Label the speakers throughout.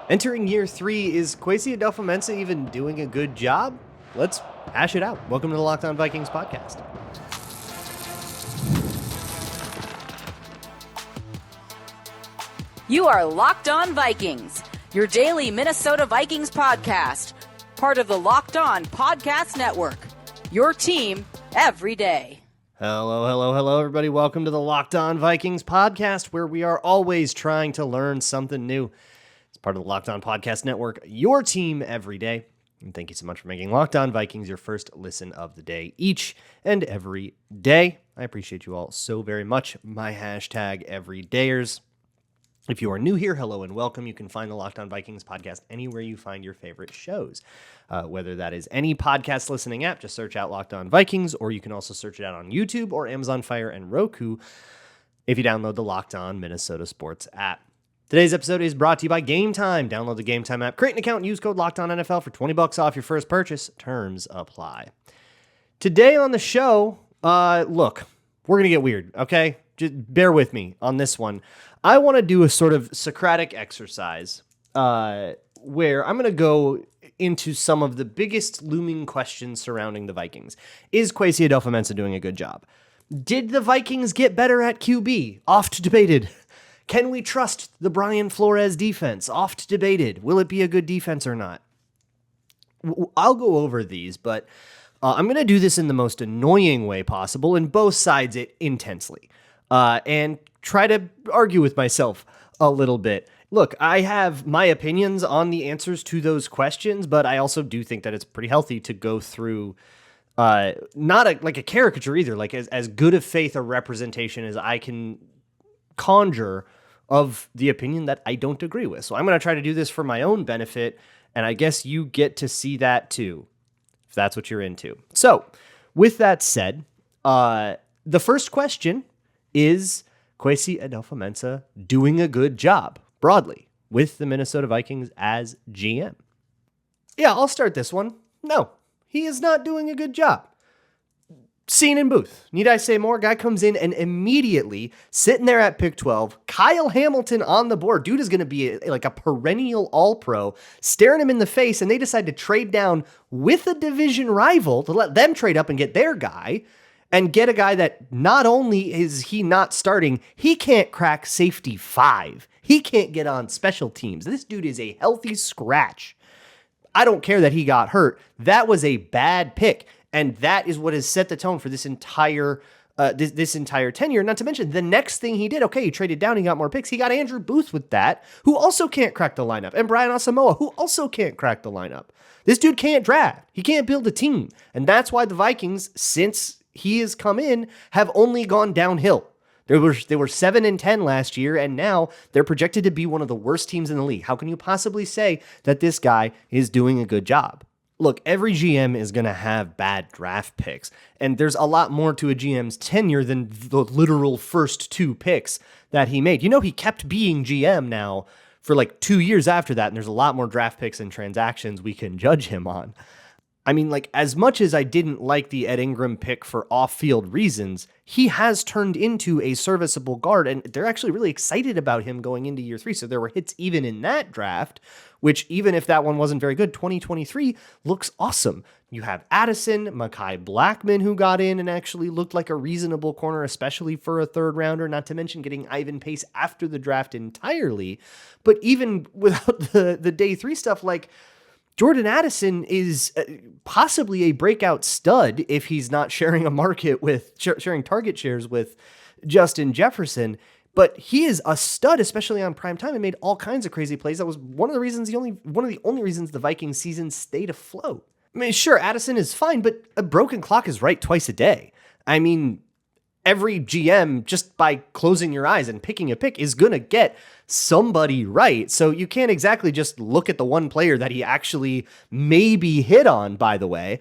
Speaker 1: Entering year 3, is Kwesi Adofo-Mensah even doing a good job? Let's hash it out. Welcome to the Locked On Vikings podcast.
Speaker 2: You are Locked On Vikings, your daily Minnesota Vikings podcast, part of the Locked On Podcast Network, your team every day.
Speaker 1: Hello, everybody. Welcome to the Locked On Vikings podcast, where we are always trying to learn something new. It's part of the Locked On Podcast Network, your team every day. And thank you so much for making Locked On Vikings your first listen of the day each and every day. I appreciate you all so very much. My hashtag everydayers. If you are new here, hello and welcome. You can find the Locked On Vikings podcast anywhere you find your favorite shows, whether that is any podcast listening app. Just search out Locked On Vikings, or you can also search it out on YouTube or Amazon Fire and Roku if you download the Locked On Minnesota Sports app. Today's episode is brought to you by Gametime. Download the Gametime app, create an account, and use code LOCKEDONNFL for $20 off your first purchase. Terms apply. Today on the show, look, we're going to get weird, okay? Just bear with me on this one. I want to do a sort of Socratic exercise where I'm going to go into some of the biggest looming questions surrounding the Vikings. Is Kwesi Adofo-Mensah doing a good job? Did the Vikings get better at QB? Oft debated. Can we trust the Brian Flores defense? Oft debated. Will it be a good defense or not? I'll go over these, but I'm going to do this in the most annoying way possible and both sides it intensely. And try to argue with myself a little bit. Look, I have my opinions on the answers to those questions, but I also do think that it's pretty healthy to go through not like a caricature either, like as good of faith a representation as I can conjure of the opinion that I don't agree with. So I'm going to try to do this for my own benefit, and I guess you get to see that too, if that's what you're into. So with that said, the first question is Kwesi Adofo-Mensah doing a good job, broadly, with the Minnesota Vikings as GM? Yeah, I'll start this one. No, he is not doing a good job. Scene in booth. Need I say more? Guy comes in and immediately, sitting there at pick 12, Kyle Hamilton on the board. Dude is going to be like a perennial all-pro, staring him in the face, and they decide to trade down with a division rival to let them trade up and get their guy. And get a guy that not only is he not starting, he can't crack safety 5. He can't get on special teams. This dude is a healthy scratch. I don't care that he got hurt. That was a bad pick. And that is what has set the tone for this entire this entire tenure. Not to mention the next thing he did, okay, he traded down, he got more picks. He got Andrew Booth with that, who also can't crack the lineup. And Brian Asamoah, who also can't crack the lineup. This dude can't draft. He can't build a team. And that's why the Vikings, since he has come in, have only gone downhill. They were 7-10 last year, and now they're projected to be one of the worst teams in the league. How can you possibly say that this guy is doing a good job? Look, every GM is going to have bad draft picks, and there's a lot more to a GM's tenure than the literal first 2 picks that he made. You know, he kept being GM now for like 2 years after that, and there's a lot more draft picks and transactions we can judge him on. I mean, like, as much as I didn't like the Ed Ingram pick for off-field reasons, he has turned into a serviceable guard, and they're actually really excited about him going into year 3. So there were hits even in that draft, which even if that one wasn't very good, 2023 looks awesome. You have Addison, Mekhi Blackman, who got in and actually looked like a reasonable corner, especially for a third rounder, not to mention getting Ivan Pace after the draft entirely. But even without the day 3 stuff, like, Jordan Addison is possibly a breakout stud if he's not sharing a market with sharing target shares with Justin Jefferson. But he is a stud, especially on prime time, and made all kinds of crazy plays. That was one of the only reasons the Vikings season stayed afloat. I mean, sure, Addison is fine, but a broken clock is right twice a day. I mean, every GM, just by closing your eyes and picking a pick, is going to get somebody right. So you can't exactly just look at the one player that he actually maybe hit on, by the way.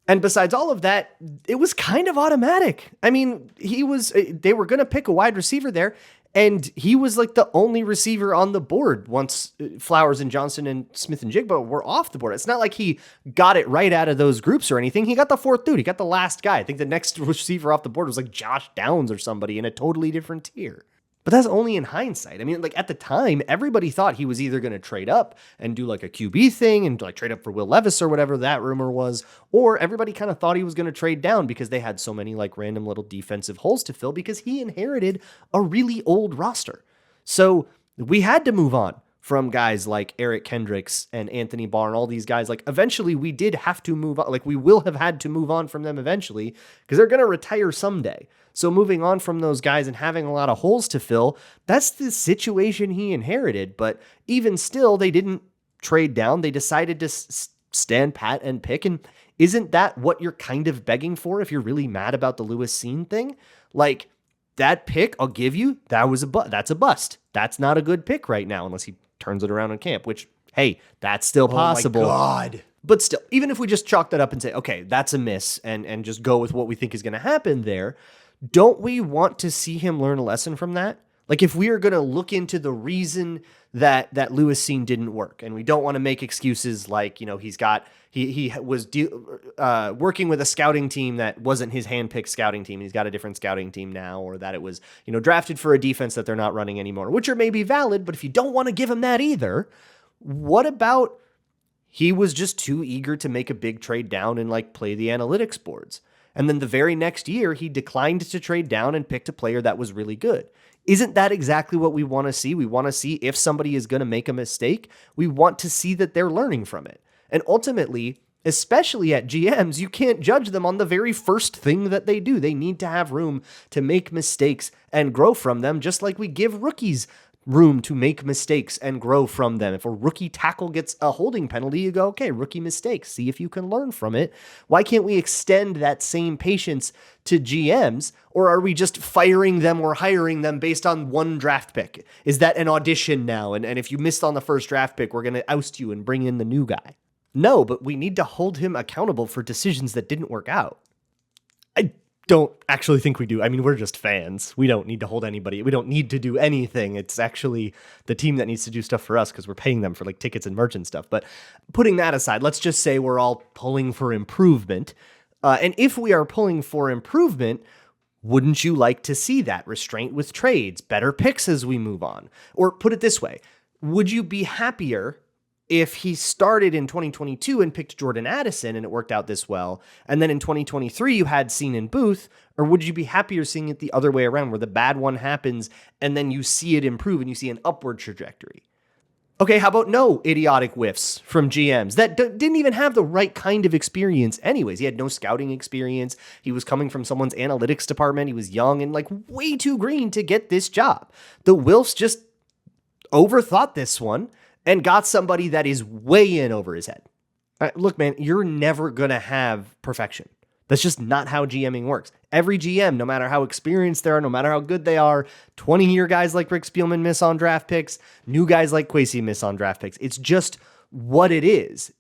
Speaker 1: And besides all of that, it was kind of automatic. I mean, they were going to pick a wide receiver there, and he was like the only receiver on the board once Flowers and Johnson and Smith and Jigba were off the board. It's not like he got it right out of those groups or anything. He got the 4th dude. He got the last guy. I think the next receiver off the board was like Josh Downs or somebody in a totally different tier. But that's only in hindsight. I mean, like at the time, everybody thought he was either going to trade up and do like a QB thing and like trade up for Will Levis or whatever that rumor was, or everybody kind of thought he was going to trade down because they had so many like random little defensive holes to fill because he inherited a really old roster. So we had to move on from guys like Eric Kendricks and Anthony Barr and all these guys. Like eventually we did have to move on. Like we will have had to move on from them eventually because they're going to retire someday. So moving on from those guys and having a lot of holes to fill, that's the situation he inherited. But even still, they didn't trade down. They decided to stand pat and pick. And isn't that what you're kind of begging for if you're really mad about the Lewis Cine thing? Like that pick, I'll give you, that's a bust. That's not a good pick right now unless he turns it around in camp, which, hey, that's still possible.
Speaker 3: Oh my God.
Speaker 1: But still, even if we just chalk that up and say, okay, that's a miss and just go with what we think is going to happen there, don't we want to see him learn a lesson from that? Like if we are going to look into the reason that Lewis Cine didn't work, and we don't want to make excuses like, you know, he was working with a scouting team that wasn't his handpicked scouting team. He's got a different scouting team now, or that it was, you know, drafted for a defense that they're not running anymore, which are maybe valid. But if you don't want to give him that either, what about he was just too eager to make a big trade down and like play the analytics boards? And then the very next year, he declined to trade down and picked a player that was really good. Isn't that exactly what we want to see? We want to see if somebody is going to make a mistake, we want to see that they're learning from it. And ultimately, especially at GMs, you can't judge them on the very first thing that they do. They need to have room to make mistakes and grow from them, just like we give rookies room to make mistakes and grow from them. If a rookie tackle gets a holding penalty, you go, okay, rookie mistake, see if you can learn from it. Why can't we extend that same patience to GMs? Or are we just firing them or hiring them based on one draft pick? Is that an audition now? And if you missed on the first draft pick, we're going to oust you and bring in the new guy. No, but we need to hold him accountable for decisions that didn't work out. I don't actually think we do. I mean, we're just fans. We don't need to hold anybody. We don't need to do anything. It's actually the team that needs to do stuff for us because we're paying them for like tickets and merch and stuff. But putting that aside, let's just say we're all pulling for improvement. And if we are pulling for improvement, wouldn't you like to see that restraint with trades, better picks as we move on? Or put it this way, would you be happier if he started in 2022 and picked Jordan Addison and it worked out this well, and then in 2023 you had Cine and Booth, or would you be happier seeing it the other way around where the bad one happens and then you see it improve and you see an upward trajectory? Okay, how about no idiotic whiffs from GMs that didn't even have the right kind of experience anyways? He had no scouting experience. He was coming from someone's analytics department. He was young and like way too green to get this job. The Wilfs just overthought this one and got somebody that is way in over his head. Look, man, you're never going to have perfection. That's just not how GMing works. Every GM, no matter how experienced they are, no matter how good they are, 20-year guys like Rick Spielman miss on draft picks, new guys like Kwesi miss on draft picks. It's just what it is.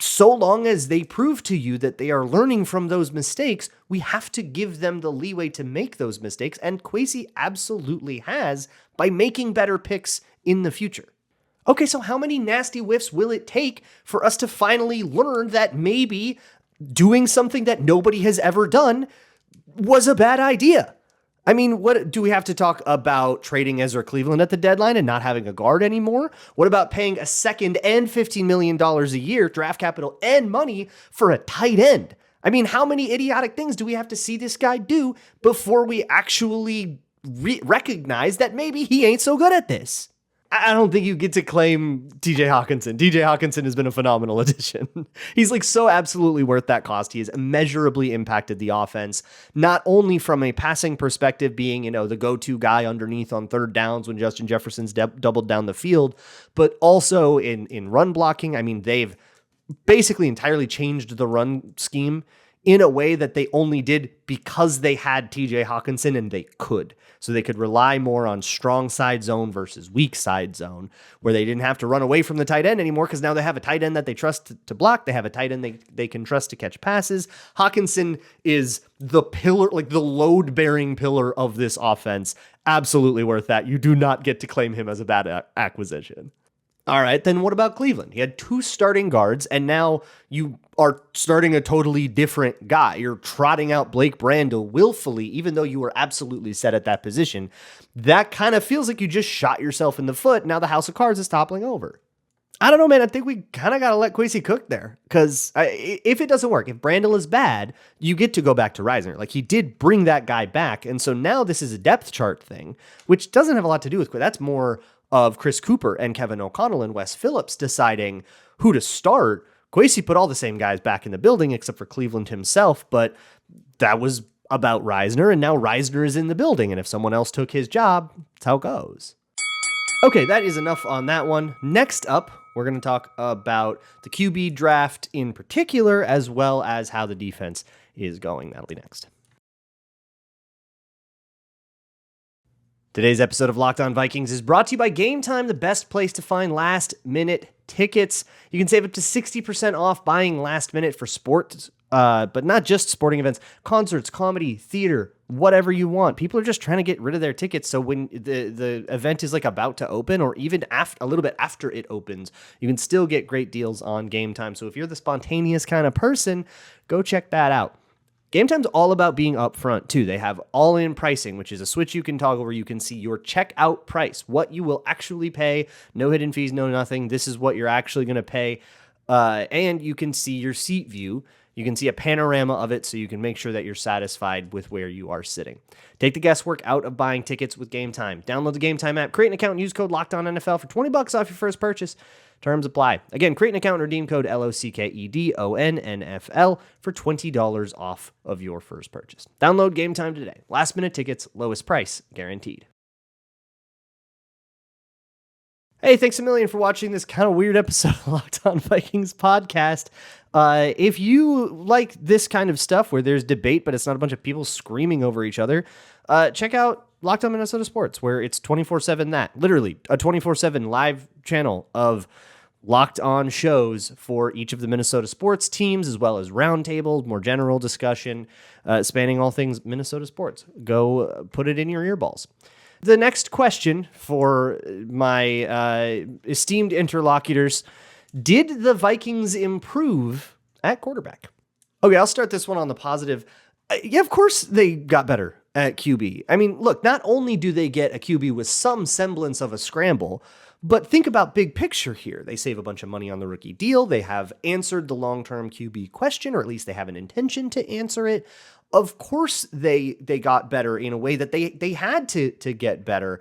Speaker 1: So long as they prove to you that they are learning from those mistakes, we have to give them the leeway to make those mistakes, and Kwesi absolutely has by making better picks in the future. Okay, so how many nasty whiffs will it take for us to finally learn that maybe doing something that nobody has ever done was a bad idea? I mean, what do we have to talk about trading Ezra Cleveland at the deadline and not having a guard anymore? What about paying a second and $15 million a year, draft capital and money for a tight end? I mean, how many idiotic things do we have to see this guy do before we actually recognize that maybe he ain't so good at this? I don't think you get to claim TJ Hawkinson. TJ Hawkinson has been a phenomenal addition. He's like so absolutely worth that cost. He has immeasurably impacted the offense, not only from a passing perspective, being, you know, the go-to guy underneath on third downs when Justin Jefferson's doubled down the field, but also in run blocking. I mean, they've basically entirely changed the run scheme in a way that they only did because they had TJ Hawkinson and they could. So they could rely more on strong side zone versus weak side zone, where they didn't have to run away from the tight end anymore because now they have a tight end that they trust to block. They have a tight end they can trust to catch passes. Hawkinson is the pillar, like the load-bearing pillar of this offense. Absolutely worth that. You do not get to claim him as a bad acquisition. All right, then what about Cleveland? He had 2 starting guards, and now you are starting a totally different guy. You're trotting out Blake Brandel willfully, even though you were absolutely set at that position. That kind of feels like you just shot yourself in the foot. Now the house of cards is toppling over. I don't know, man. I think we kind of got to let Kwesi cook there, because if it doesn't work, if Brandel is bad, you get to go back to Reisner. Like, he did bring that guy back, and so now this is a depth chart thing, which doesn't have a lot to do with Kwesi. That's more of Chris Cooper and Kevin O'Connell and Wes Phillips deciding who to start. Kwesi put all the same guys back in the building except for Cleveland himself, but that was about Reisner, and now Reisner is in the building, and if someone else took his job, that's how it goes. Okay, that is enough on that one. Next up, we're going to talk about the QB draft in particular, as well as how the defense is going. That'll be next. Today's episode of Locked On Vikings is brought to you by Gametime, the best place to find last-minute tickets. You can save up to 60% off buying last minute for sports, but not just sporting events, concerts, comedy, theater, whatever you want. People are just trying to get rid of their tickets, so when the event is like about to open, or even a little bit after it opens, you can still get great deals on Gametime. So if you're the spontaneous kind of person, go check that out. Gametime's all about being upfront, too. They have all-in pricing, which is a switch you can toggle where you can see your checkout price, what you will actually pay, no hidden fees, no nothing. This is what you're actually going to pay, and you can see your seat view. You can see a panorama of it so you can make sure that you're satisfied with where you are sitting. Take the guesswork out of buying tickets with Gametime. Download the Gametime app, create an account, and use code LOCKEDONNFL for $20 off your first purchase. Terms apply. Again, create an account and redeem code LOCKEDONNFL for $20 off of your first purchase. Download Gametime today. Last minute tickets, lowest price guaranteed. Hey, thanks a million for watching this kind of weird episode of Locked On Vikings podcast. If you like this kind of stuff where there's debate, but it's not a bunch of people screaming over each other, check out Locked On Minnesota Sports, where it's 24/7 that. Literally, a 24/7 live channel of Locked On shows for each of the Minnesota sports teams, as well as roundtables, more general discussion, spanning all things Minnesota sports. Go put it in your earballs. The next question for my esteemed interlocutors: did the Vikings improve at quarterback? Okay, I'll start this one on the positive. Yeah, of course they got better at QB. I mean, look, not only do they get a QB with some semblance of a scramble, but think about big picture here. They save a bunch of money on the rookie deal. They have answered the long-term QB question, or at least they have an intention to answer it. Of course they got better in a way that they had to get better.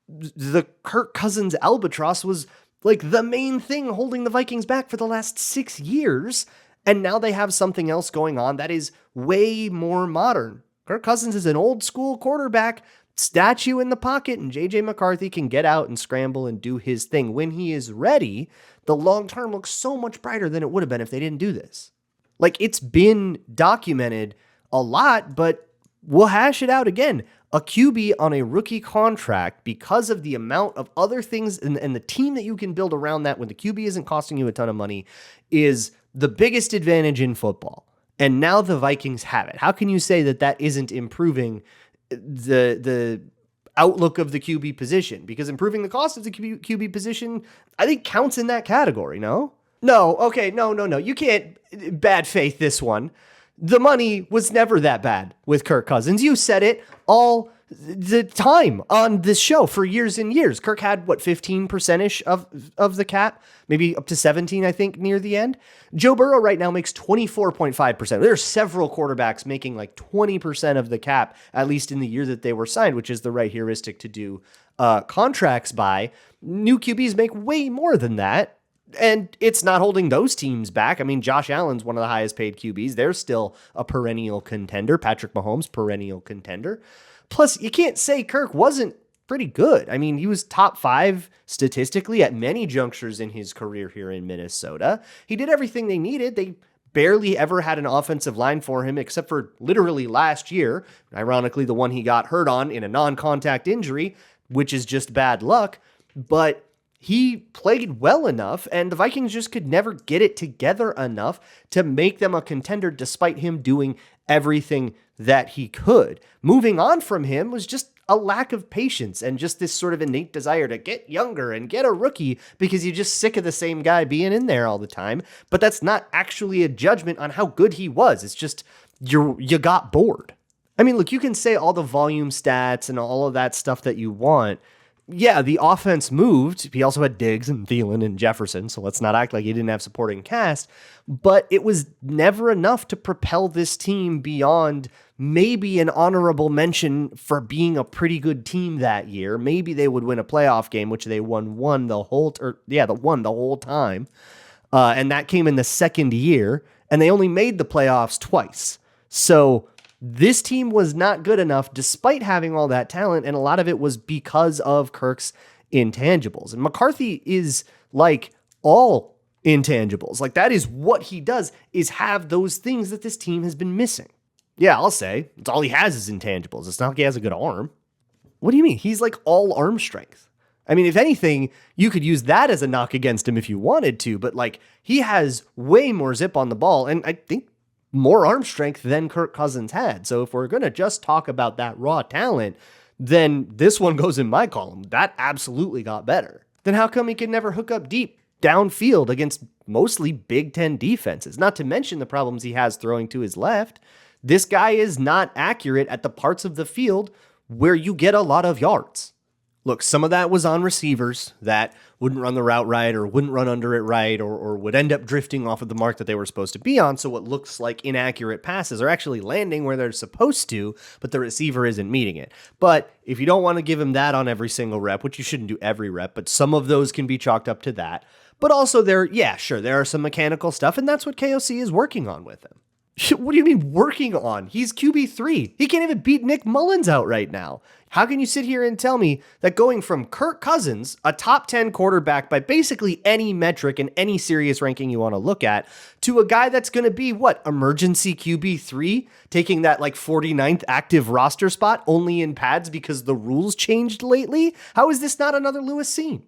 Speaker 1: The Kirk Cousins albatross was like the main thing holding the Vikings back for the last 6 years, and now they have something else going on that is way more modern. Kirk Cousins is an old school quarterback, statue in the pocket, and JJ McCarthy can get out and scramble and do his thing. When he is ready, the long term looks so much brighter than it would have been if they didn't do this. Like, it's been documented a lot, but we'll hash it out again. A QB on a rookie contract, because of the amount of other things and the team that you can build around that when the QB isn't costing you a ton of money, is the biggest advantage in football. And now the Vikings have it. How can you say that that isn't improving the outlook of the QB position? Because improving the cost of the QB position, I think, counts in that category, no? No, okay, no. You can't bad faith this one. The money was never that bad with Kirk Cousins. You said it all the time on this show for years and years. Kirk had, 15%-ish of the cap? Maybe up to 17, I think, near the end. Joe Burrow right now makes 24.5%. There are several quarterbacks making like 20% of the cap, at least in the year that they were signed, which is the right heuristic to do contracts by. New QBs make way more than that. And it's not holding those teams back. I mean, Josh Allen's one of the highest paid QBs. They're still a perennial contender. Patrick Mahomes, perennial contender. Plus, you can't say Kirk wasn't pretty good. I mean, he was top 5 statistically at many junctures in his career here in Minnesota. He did everything they needed. They barely ever had an offensive line for him, except for literally last year. Ironically, the one he got hurt on in a non-contact injury, which is just bad luck. But he played well enough, and the Vikings just could never get it together enough to make them a contender, despite him doing everything that he could. Moving on from him was just a lack of patience and just this sort of innate desire to get younger and get a rookie because you're just sick of the same guy being in there all the time. But that's not actually a judgment on how good he was. It's just you got bored. I mean, look, you can say all the volume stats and all of that stuff that you want. Yeah, the offense moved. He also had Diggs and Thielen and Jefferson, so let's not act like he didn't have supporting cast. But it was never enough to propel this team beyond maybe an honorable mention for being a pretty good team that year. Maybe they would win a playoff game, which they won the whole time. And that came in the second year, and they only made the playoffs twice. So this team was not good enough despite having all that talent, and a lot of it was because of Kirk's intangibles. And McCarthy is like all intangibles. Like, that is what he does, is have those things that this team has been missing. Yeah, I'll say, it's all he has is intangibles. It's not like he has a good arm. What do you mean? He's like all arm strength. I mean, if anything, you could use that as a knock against him if you wanted to, but like, he has way more zip on the ball, and I think more arm strength than Kirk Cousins had. So if we're going to just talk about that raw talent, then this one goes in my column. That absolutely got better. Then how come he could never hook up deep downfield against mostly Big Ten defenses? Not to mention the problems he has throwing to his left. This guy is not accurate at the parts of the field where you get a lot of yards. Look, some of that was on receivers that wouldn't run the route right or wouldn't run under it right or would end up drifting off of the mark that they were supposed to be on. So what looks like inaccurate passes are actually landing where they're supposed to, but the receiver isn't meeting it. But if you don't want to give him that on every single rep, which you shouldn't do every rep, but some of those can be chalked up to that. But also there are some mechanical stuff, and that's what KOC is working on with him. What do you mean working on? He's QB3. He can't even beat Nick Mullins out right now. How can you sit here and tell me that going from Kirk Cousins, a top 10 quarterback by basically any metric and any serious ranking you want to look at, to a guy that's going to be, emergency QB3, taking that 49th active roster spot only in pads because the rules changed lately? How is this not another Lewis Cine?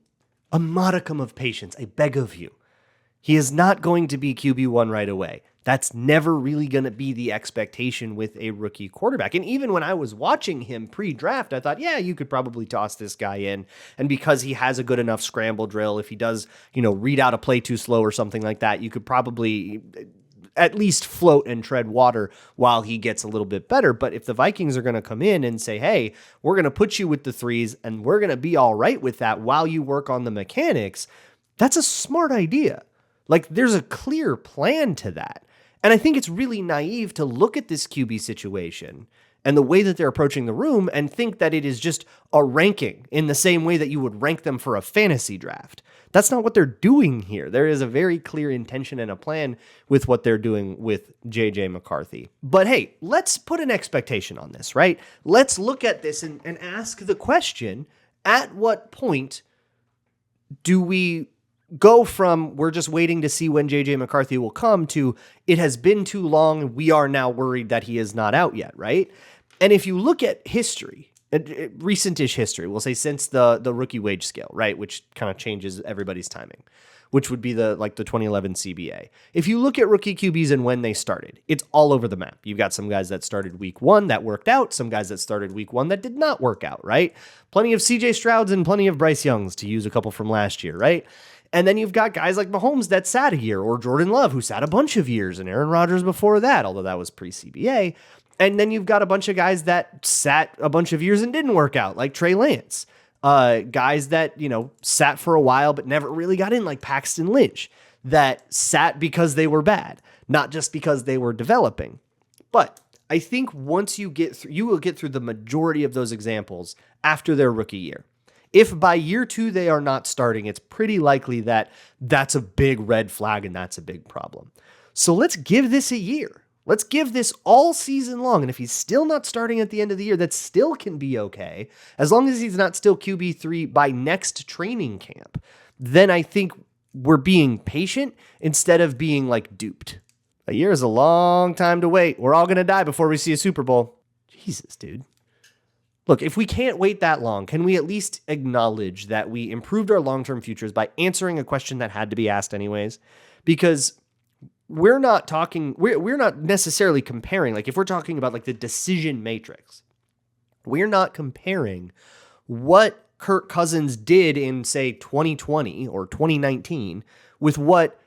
Speaker 1: A modicum of patience, I beg of you. He is not going to be QB1 right away. That's never really going to be the expectation with a rookie quarterback. And even when I was watching him pre-draft, I thought, yeah, you could probably toss this guy in. And because he has a good enough scramble drill, if he does, read out a play too slow or something like that, you could probably at least float and tread water while he gets a little bit better. But if the Vikings are going to come in and say, hey, we're going to put you with the threes and we're going to be all right with that while you work on the mechanics, that's a smart idea. There's a clear plan to that. And I think it's really naive to look at this QB situation and the way that they're approaching the room and think that it is just a ranking in the same way that you would rank them for a fantasy draft. That's not what they're doing here. There is a very clear intention and a plan with what they're doing with JJ McCarthy. But hey, let's put an expectation on this, right? Let's look at this and ask the question, at what point do we go from we're just waiting to see when JJ McCarthy will come to it has been too long, we are now worried that he is not out yet, right? And if you look at history, recent-ish history, we'll say since the rookie wage scale, right, which kind of changes everybody's timing, which would be the 2011 CBA. If you look at rookie QBs and when they started, it's all over the map. You've got some guys that started week one that worked out, some guys that started week one that did not work out, right? Plenty of CJ Strouds and plenty of Bryce Youngs, to use a couple from last year, right? And then you've got guys like Mahomes that sat a year, or Jordan Love who sat a bunch of years, and Aaron Rodgers before that, although that was pre-CBA. And then you've got a bunch of guys that sat a bunch of years and didn't work out, like Trey Lance. Guys that, sat for a while but never really got in, like Paxton Lynch, that sat because they were bad, not just because they were developing. But I think once you will get through the majority of those examples after their rookie year. If by year two they are not starting, it's pretty likely that that's a big red flag and that's a big problem. So let's give this a year. Let's give this all season long. And if he's still not starting at the end of the year, that still can be okay. As long as he's not still QB3 by next training camp, then I think we're being patient instead of being duped. A year is a long time to wait. We're all going to die before we see a Super Bowl. Jesus, dude. Look, if we can't wait that long, can we at least acknowledge that we improved our long-term futures by answering a question that had to be asked anyways? Because we're not necessarily comparing, if we're talking about the decision matrix, We're not comparing what Kirk Cousins did in, say, 2020 or 2019 with what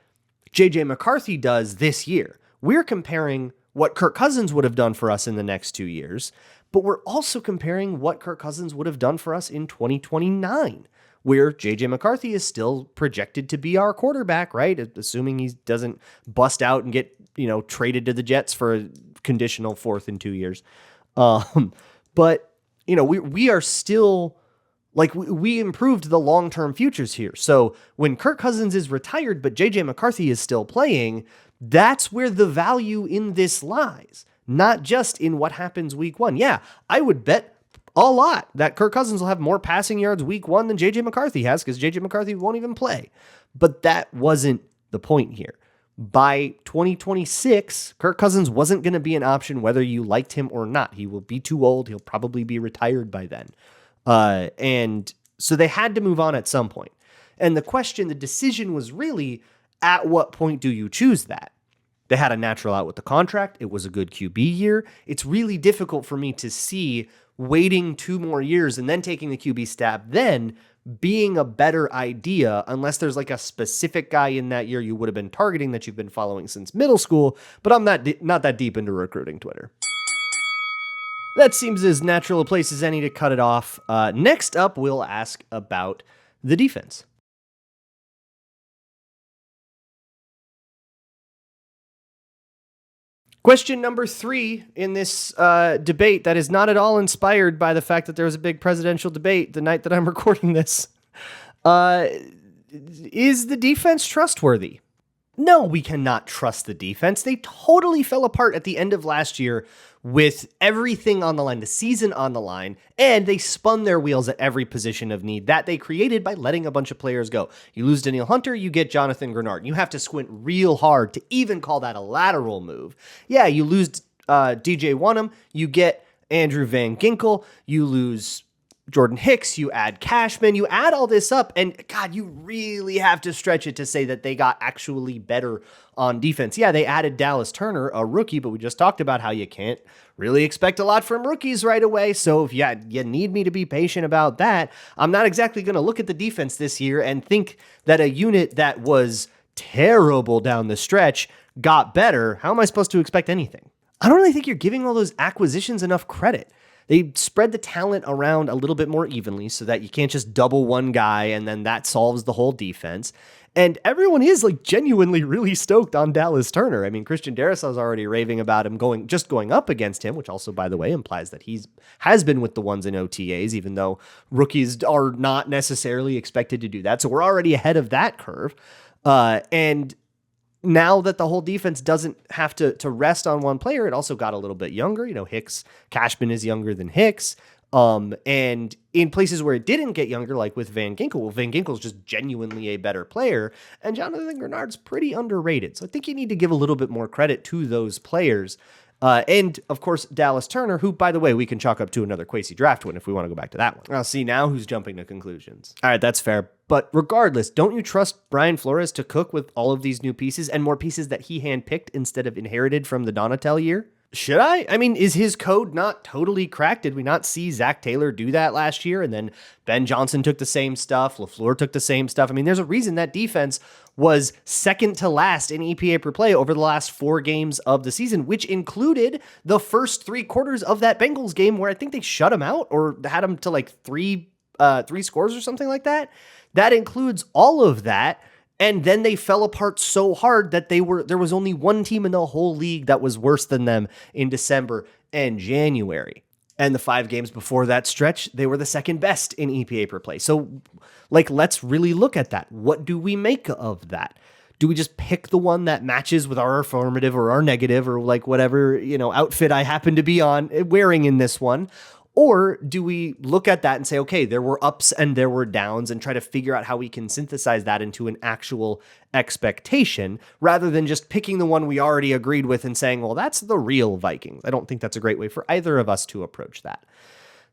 Speaker 1: JJ McCarthy does this year. We're comparing what Kirk Cousins would have done for us in the next 2 years, but we're also comparing what Kirk Cousins would have done for us in 2029, where JJ McCarthy is still projected to be our quarterback, right? Assuming he doesn't bust out and get, traded to the Jets for a conditional 4th in 2 years. But, we are still, we improved the long-term futures here. So when Kirk Cousins is retired, but JJ McCarthy is still playing, that's where the value in this lies, not just in what happens week 1. Yeah, I would bet a lot that Kirk Cousins will have more passing yards week 1 than JJ McCarthy has, because JJ McCarthy won't even play. But that wasn't the point here. By 2026, Kirk Cousins wasn't going to be an option whether you liked him or not. He will be too old. He'll probably be retired by then. And so they had to move on at some point. And the decision was really, at what point do you choose that? They had a natural out with the contract. It was a good QB year. It's really difficult for me to see waiting 2 more years and then taking the QB stab then being a better idea, unless there's a specific guy in that year you would have been targeting that you've been following since middle school. But I'm not that deep into recruiting Twitter. That seems as natural a place as any to cut it off. Next up, we'll ask about the defense. Question number 3 in this debate that is not at all inspired by the fact that there was a big presidential debate the night that I'm recording this. Is the defense trustworthy? No, we cannot trust the defense. They totally fell apart at the end of last year with everything on the line, the season on the line, and they spun their wheels at every position of need that they created by letting a bunch of players go. You lose Danielle Hunter, you get Jonathan Grenard. You have to squint real hard to even call that a lateral move. Yeah, you lose DJ Wonnum, you get Andrew Van Ginkel, you lose Jordan Hicks, you add Cashman, you add all this up, and God, you really have to stretch it to say that they got actually better on defense. Yeah, they added Dallas Turner, a rookie, but we just talked about how you can't really expect a lot from rookies right away. So if you need me to be patient about that, I'm not exactly going to look at the defense this year and think that a unit that was terrible down the stretch got better. How am I supposed to expect anything? I don't really think you're giving all those acquisitions enough credit. They spread the talent around a little bit more evenly so that you can't just double one guy and then that solves the whole defense. And everyone is genuinely really stoked on Dallas Turner. I mean, Christian Darrisaw's already raving about him going up against him, which also, by the way, implies that has been with the ones in OTAs, even though rookies are not necessarily expected to do that. So we're already ahead of that curve. And now that the whole defense doesn't have to rest on one player, it also got a little bit younger. Cashman is younger than Hicks. And in places where it didn't get younger, like with Van Ginkel, Van Ginkel's just genuinely a better player, and Jonathan Grenard's pretty underrated. So I think you need to give a little bit more credit to those players. And, of course, Dallas Turner, who, by the way, we can chalk up to another Kwesi draft win if we want to go back to that one. I'll see now who's jumping to conclusions. All right, that's fair. But regardless, don't you trust Brian Flores to cook with all of these new pieces and more pieces that he handpicked instead of inherited from the Donatel year? Should I? I mean, is his code not totally cracked? Did we not see Zach Taylor do that last year? And then Ben Johnson took the same stuff. LaFleur took the same stuff. I mean, there's a reason that defense was second to last in EPA per play over the last 4 games of the season, which included the first 3 quarters of that Bengals game where I think they shut him out or had him to 3 scores or something like that. That includes all of that. And then they fell apart so hard that there was only one team in the whole league that was worse than them in December and January. And the 5 games before that stretch, they were the second best in EPA per play. So, let's really look at that. What do we make of that? Do we just pick the one that matches with our affirmative or our negative or whatever, outfit I happen to be wearing in this one? Or do we look at that and say, okay, there were ups and there were downs and try to figure out how we can synthesize that into an actual expectation rather than just picking the one we already agreed with and saying, well, that's the real Vikings. I don't think that's a great way for either of us to approach that.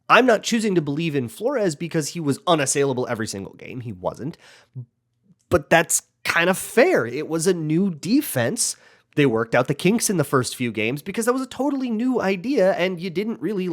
Speaker 1: I'm not choosing to believe in Flores because he was unassailable every single game. He wasn't. But that's kind of fair. It was a new defense. They worked out the kinks in the first few games because that was a totally new idea and you didn't really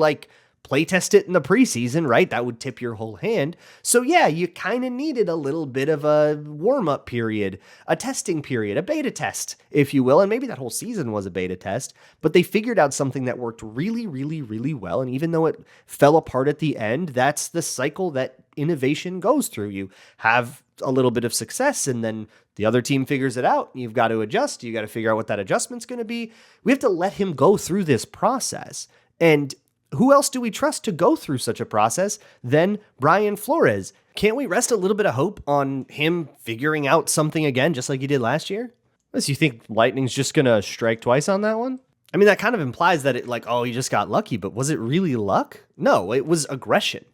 Speaker 1: play test it in the preseason, right? That would tip your whole hand. So yeah, you kind of needed a little bit of a warm-up period, a testing period, a beta test, if you will. And maybe that whole season was a beta test, but they figured out something that worked really, really, really well. And even though it fell apart at the end, that's the cycle that innovation goes through. You have a little bit of success, and then the other team figures it out. You've got to adjust. You got to figure out what that adjustment's going to be. We have to let him go through this process. And who else do we trust to go through such a process than Brian Flores? Can't we rest a little bit of hope on him figuring out something again, just like he did last year? Unless you think Lightning's just going to strike twice on that one? I mean, that kind of implies that he just got lucky, but was it really luck? No, it was aggression.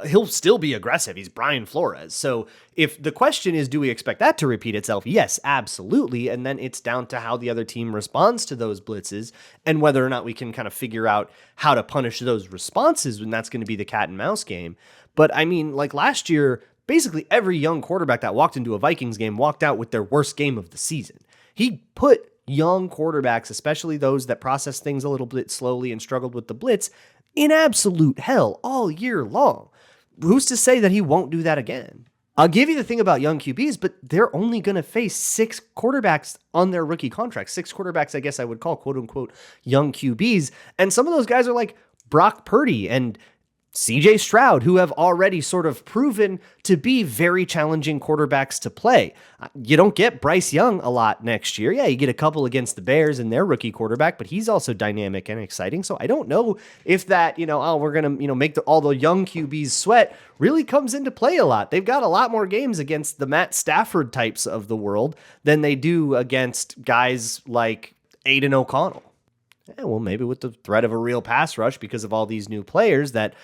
Speaker 1: He'll still be aggressive. He's Brian Flores. So if the question is, do we expect that to repeat itself? Yes, absolutely. And then it's down to how the other team responds to those blitzes and whether or not we can kind of figure out how to punish those responses, and that's going to be the cat and mouse game. But I mean, like last year, basically every young quarterback that walked into a Vikings game walked out with their worst game of the season. He put young quarterbacks, especially those that process things a little bit slowly and struggled with the blitz, in absolute hell all year long. Who's to say that he won't do that again? I'll give you the thing about young QBs, but they're only going to face 6 quarterbacks on their rookie contracts. 6 quarterbacks, I guess I would call quote unquote young QBs. And some of those guys are like Brock Purdy and CJ Stroud, who have already sort of proven to be very challenging quarterbacks to play. You don't get Bryce Young a lot next year. Yeah, you get a couple against the Bears and their rookie quarterback, but he's also dynamic and exciting. So I don't know if that, we're going to, make all the young QBs sweat really comes into play a lot. They've got a lot more games against the Matt Stafford types of the world than they do against guys like Aiden O'Connell. Yeah, well, maybe with the threat of a real pass rush because of all these new players that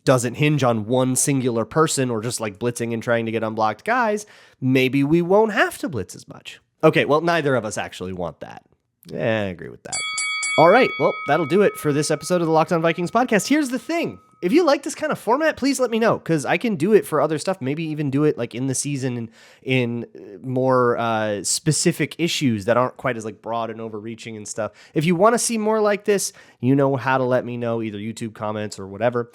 Speaker 1: doesn't hinge on one singular person or just like blitzing and trying to get unblocked guys, maybe we won't have to blitz as much. Okay, well, neither of us actually want that. Yeah, I agree with that. All right, well, that'll do it for this episode of the Locked On Vikings podcast. Here's the thing. If you like this kind of format, please let me know, because I can do it for other stuff. Maybe even do it like in the season in more specific issues that aren't quite as like broad and overreaching and stuff. If you want to see more like this, you know how to let me know, either YouTube comments or whatever.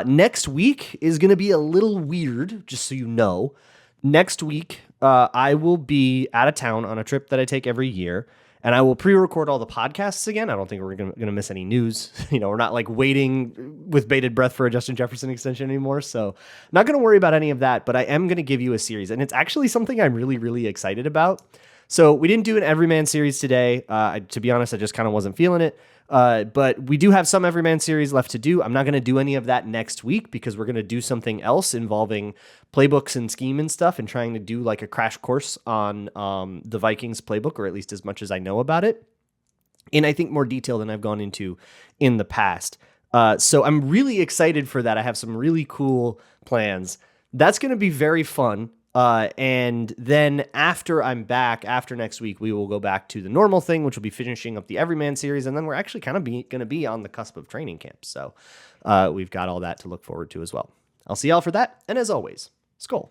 Speaker 1: Next week is going to be a little weird, just so you know. Next week, I will be out of town on a trip that I take every year. And I will pre-record all the podcasts again. I don't think we're going to miss any news. We're not like waiting with bated breath for a Justin Jefferson extension anymore. So not going to worry about any of that, but I am going to give you a series. And it's actually something I'm really, really excited about. So we didn't do an Everyman series today. To be honest, I just kind of wasn't feeling it. But we do have some Everyman series left to do. I'm not going to do any of that next week because we're going to do something else involving playbooks and scheme and stuff and trying to do like a crash course on the Vikings playbook, or at least as much as I know about it, in I think more detail than I've gone into in the past. So I'm really excited for that. I have some really cool plans. That's going to be very fun. And then after I'm back, after next week, we will go back to the normal thing, which will be finishing up the Everyman series. And then we're actually kind of going to be on the cusp of training camp. So we've got all that to look forward to as well. I'll see y'all for that. And as always, Skol.